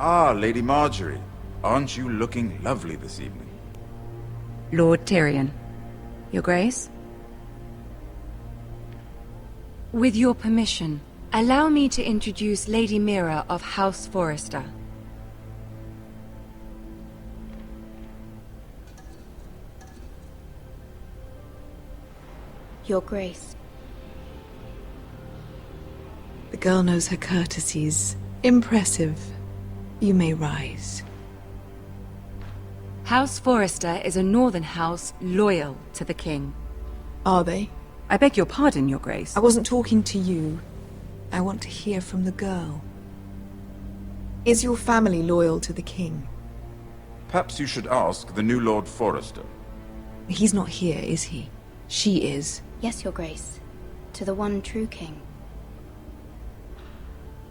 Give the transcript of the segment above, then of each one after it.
Ah, Lady Marjorie. Aren't you looking lovely this evening? Lord Tyrion. Your Grace? With your permission, allow me to introduce Lady Mira of House Forrester. Your Grace. The girl knows her courtesies. Impressive. You may rise. House Forrester is a northern house loyal to the king. Are they? I beg your pardon, Your Grace. I wasn't talking to you. I want to hear from the girl. Is your family loyal to the king? Perhaps you should ask the new Lord Forrester. He's not here, is he? She is. Yes, Your Grace. To the one true king.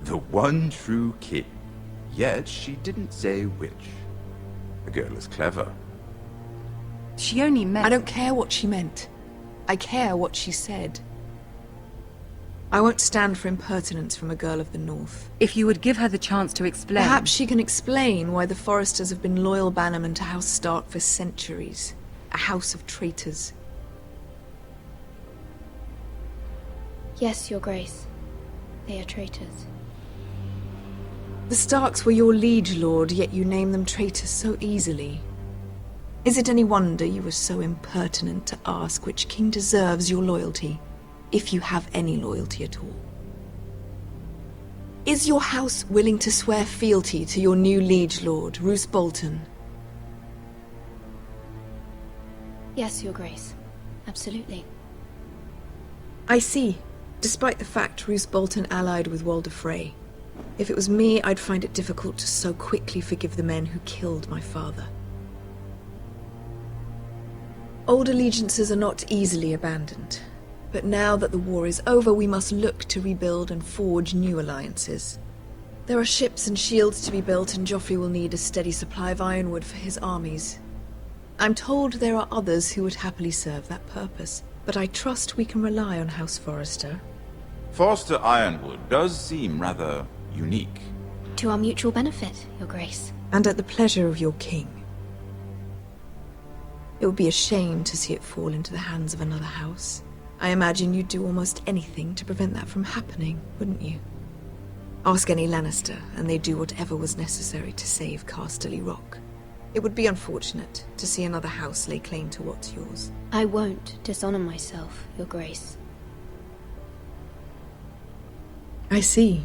The one true king. Yet she didn't say which. The girl is clever. She only meant... I don't care what she meant. I care what she said. I won't stand for impertinence from a girl of the North. If you would give her the chance to explain... Perhaps she can explain why the Forresters have been loyal bannermen to House Stark for centuries. A house of traitors. Yes, Your Grace. They are traitors. The Starks were your liege lord, yet you name them traitors so easily. Is it any wonder you were so impertinent to ask which king deserves your loyalty, if you have any loyalty at all? Is your house willing to swear fealty to your new liege lord, Roose Bolton? Yes, Your Grace. Absolutely. I see. Despite the fact Roose Bolton allied with Walder Frey. If it was me, I'd find it difficult to so quickly forgive the men who killed my father. Old allegiances are not easily abandoned. But now that the war is over, we must look to rebuild and forge new alliances. There are ships and shields to be built, and Joffrey will need a steady supply of ironwood for his armies. I'm told there are others who would happily serve that purpose, but I trust we can rely on House Forrester. Forster Ironwood does seem rather unique. To our mutual benefit, Your Grace. And at the pleasure of your king. It would be a shame to see it fall into the hands of another house. I imagine you'd do almost anything to prevent that from happening, wouldn't you? Ask any Lannister, and they'd do whatever was necessary to save Casterly Rock. It would be unfortunate to see another house lay claim to what's yours. I won't dishonor myself, Your Grace. I see.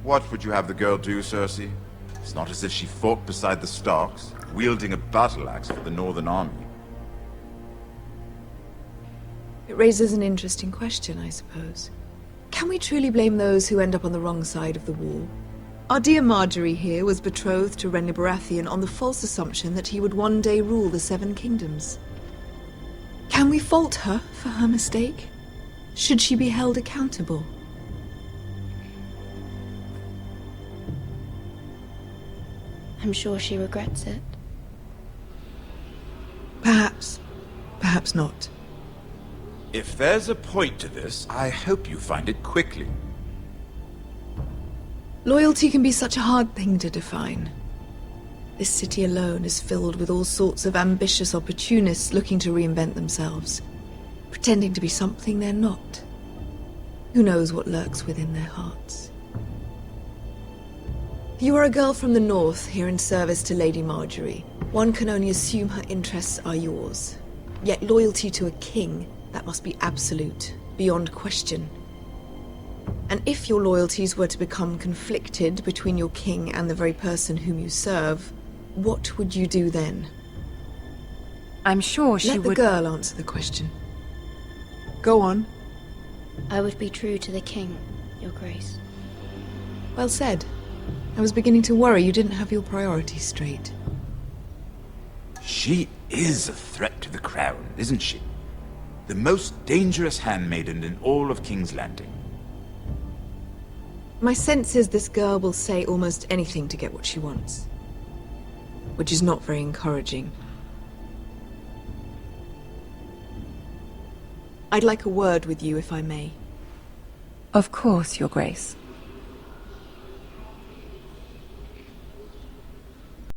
What would you have the girl do, Cersei? It's not as if she fought beside the Starks, wielding a battle axe for the Northern Army. It raises an interesting question, I suppose. Can we truly blame those who end up on the wrong side of the wall? Our dear Marjorie here was betrothed to Renly Baratheon on the false assumption that he would one day rule the Seven Kingdoms. Can we fault her for her mistake? Should she be held accountable? I'm sure she regrets it. Perhaps. Perhaps not. If there's a point to this, I hope you find it quickly. Loyalty can be such a hard thing to define. This city alone is filled with all sorts of ambitious opportunists looking to reinvent themselves, pretending to be something they're not. Who knows what lurks within their hearts? You are a girl from the north, here in service to Lady Marjorie. One can only assume her interests are yours. Yet loyalty to a king, that must be absolute, beyond question. And if your loyalties were to become conflicted between your king and the very person whom you serve, what would you do then? I'm sure she would... Let the girl answer the question. Go on. I would be true to the king, Your Grace. Well said. I was beginning to worry you didn't have your priorities straight. She is a threat to the crown, isn't she? The most dangerous handmaiden in all of King's Landing. My sense is this girl will say almost anything to get what she wants. Which is not very encouraging. I'd like a word with you, if I may. Of course, Your Grace.